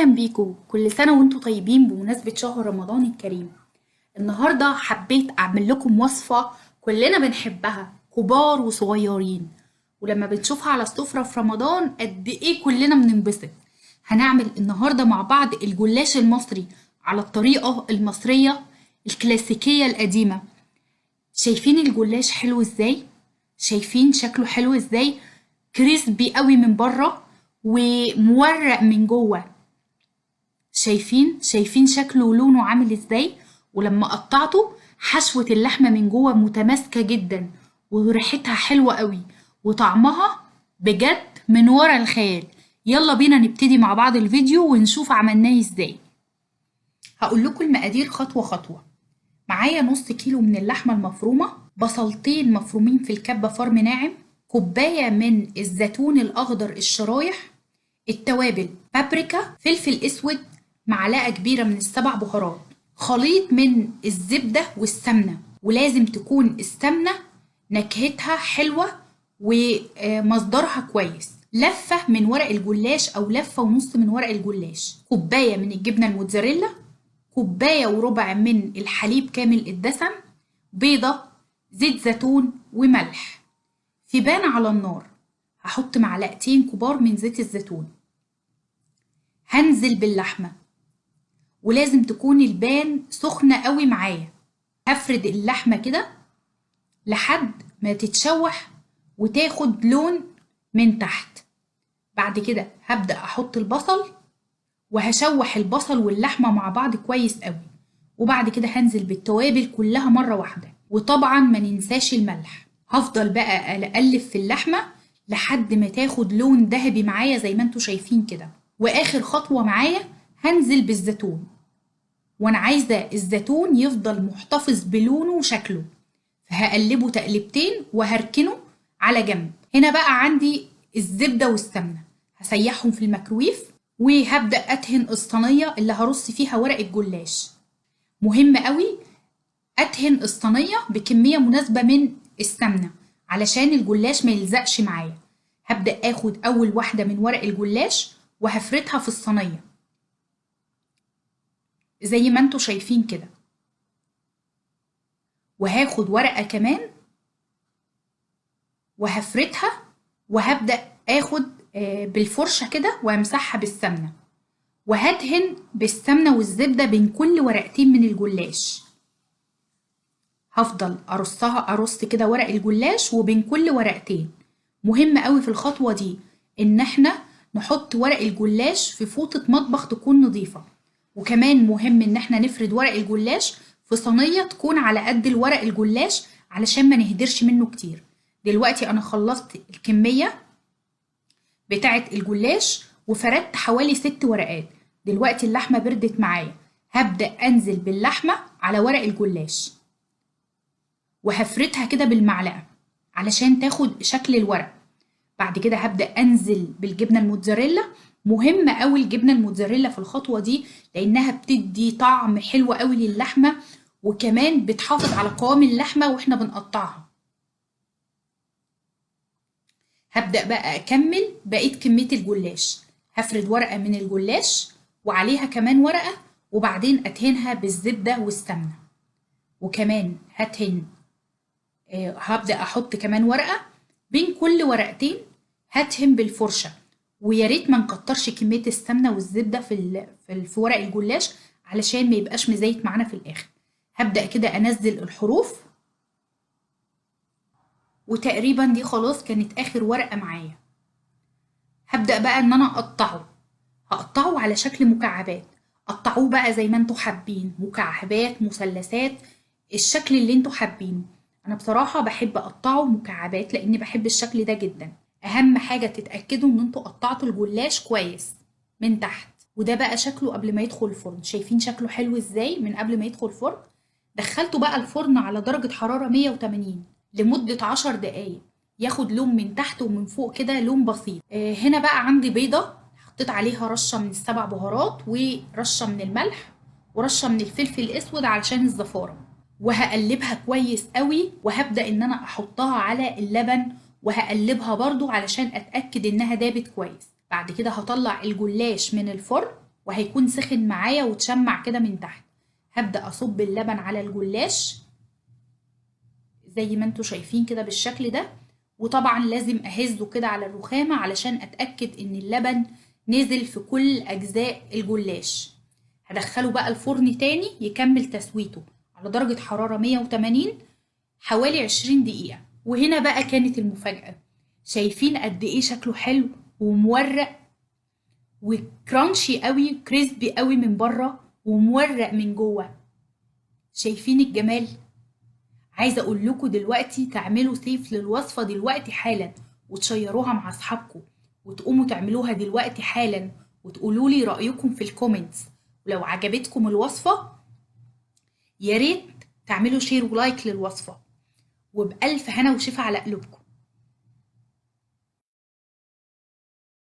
أهلا بيكم، كل سنة وانتم طيبين بمناسبة شهر رمضان الكريم. النهاردة حبيت أعمل لكم وصفة كلنا بنحبها، كبار وصغيرين، ولما بنشوفها على السفرة في رمضان قد إيه كلنا بننبسط. هنعمل النهاردة مع بعض الجلاش المصري على الطريقة المصرية الكلاسيكية القديمة. شايفين الجلاش حلو ازاي؟ شايفين شكله حلو ازاي؟ كريسبي قوي من بره ومورق من جوه. شايفين شكله ولونه عامل ازاي؟ ولما قطعته حشوة اللحمة من جوه متماسكة جدا وريحتها حلوة قوي وطعمها بجد من ورا الخيال. يلا بينا نبتدي مع بعض الفيديو ونشوف عملناه ازاي. هقول لكم المقادير خطوة خطوة. معايا نص كيلو من اللحمة المفرومة، بصلتين مفرومين في الكبة فرم ناعم، كوباية من الزيتون الأخضر الشرايح، التوابل بابريكا، فلفل اسود، معلقة كبيرة من السبع بهارات، خليط من الزبدة والسمنة، ولازم تكون السمنة نكهتها حلوة ومصدرها كويس، لفة من ورق الجلاش أو لفة ونص من ورق الجلاش، كوباية من الجبنة الموتزاريلا، كوباية وربع من الحليب كامل الدسم، بيضة، زيت زيتون وملح. في بان على النار هحط معلقتين كبار من زيت الزيتون، هنزل باللحمة ولازم تكون البان سخنة قوي معايا. هفرد اللحمة كده لحد ما تتشوح وتاخد لون من تحت. بعد كده هبدأ أحط البصل وهشوح البصل واللحمة مع بعض كويس قوي، وبعد كده هنزل بالتوابل كلها مرة واحدة، وطبعا ما ننساش الملح. هفضل بقى أقلب في اللحمة لحد ما تاخد لون ذهبي معايا زي ما انتوا شايفين كده. واخر خطوة معايا هنزل بالزيتون، وانا عايزة الزيتون يفضل محتفظ بلونه وشكله، فهقلبه تقلبتين وهركنه على جنب. هنا بقى عندي الزبدة والسمنة، هسيحهم في الميكرويف وهبدأ أدهن الصينية اللي هرص فيها ورق الجلاش. مهم قوي أدهن الصينية بكمية مناسبة من السمنة علشان الجلاش ما يلزقش معايا. هبدأ آخد أول واحدة من ورق الجلاش وهفردها في الصينية زي ما انتوا شايفين كده، وهاخد ورقة كمان وهفردها، وهبدأ آخد بالفرشة كده وامسحها بالسمنة، وهدهن بالسمنة والزبدة بين كل ورقتين من الجلاش. هفضل أرص كده ورق الجلاش وبين كل ورقتين. مهم قوي في الخطوة دي إن احنا نحط ورق الجلاش في فوطة مطبخ تكون نظيفة، وكمان مهم إن احنا نفرد ورق الجلاش في صينية تكون على قد الورق الجلاش علشان ما نهدرش منه كتير. دلوقتي أنا خلصت الكمية بتاعة الجلاش وفردت حوالي 6 ورقات. دلوقتي اللحمة بردت معايا، هبدأ أنزل باللحمة على ورق الجلاش وهفردها كده بالمعلقة علشان تاخد شكل الورق. بعد كده هبدأ أنزل بالجبنة الموتزاريلا. مهم قوي الجبنة الموتزاريلا في الخطوة دي لأنها بتدي طعم حلو قوي للحمة، وكمان بتحافظ على قوام اللحمة واحنا بنقطعها. هبدأ بقى أكمل بقية كمية الجلاش. هفرد ورقة من الجلاش وعليها كمان ورقة، وبعدين أدهنها بالزبدة والسمنة، وكمان هبدأ أحط كمان ورقة بين كل ورقتين، هدهن بالفرشة. ويا ريت ما نكترش كمية السمنة والزبدة في ورق الجلاش علشان ما يبقاش مزيت معانا في الآخر. هبدأ كده أنزل الحروف، وتقريبا دي خلاص كانت آخر ورقة معايا. هبدأ بقى إن أنا هقطعه على شكل مكعبات. قطعوه بقى زي ما انتوا حابين، مكعبات، مثلثات، الشكل اللي انتوا حابينه. انا بصراحة بحب اقطعه مكعبات لاني بحب الشكل ده جدا. اهم حاجة تتأكدوا ان انتوا قطعتوا الجلاش كويس من تحت. وده بقى شكله قبل ما يدخل الفرن. شايفين شكله حلو ازاي من قبل ما يدخل الفرن؟ دخلته بقى الفرن على درجة حرارة 180 لمدة 10 دقايق، ياخد لون من تحت ومن فوق كده، لون بسيط. هنا بقى عندي بيضة حطيت عليها رشة من السبع بهارات ورشة من الملح ورشة من الفلفل الأسود علشان الزفارة، وهقلبها كويس قوي. وهبدأ إن أنا أحطها على اللبن وهقلبها برضو علشان أتأكد إنها دابت كويس. بعد كده هطلع الجلاش من الفرن وهيكون سخن معايا وتشمع كده من تحت. هبدأ أصب اللبن على الجلاش زي ما انتوا شايفين كده بالشكل ده، وطبعا لازم أهزه كده على الرخامة علشان أتأكد إن اللبن نزل في كل أجزاء الجلاش. هدخله بقى الفرن تاني يكمل تسويته على درجة حرارة 180 حوالي 20 دقيقة. وهنا بقى كانت المفاجأة، شايفين قد ايه شكله حلو ومورق وكرانشي قوي، كريسبي قوي من بره ومورق من جوه. شايفين الجمال؟ عايزة اقول لكم دلوقتي تعملوا سيف للوصفة دلوقتي حالا وتشيروها مع اصحابكم، وتقوموا تعملوها دلوقتي حالا وتقولوا لي رأيكم في الكومنتس. ولو عجبتكم الوصفة يا ريت تعملوا شير ولايك للوصفة، وبألف هنا وشفا على قلوبكم.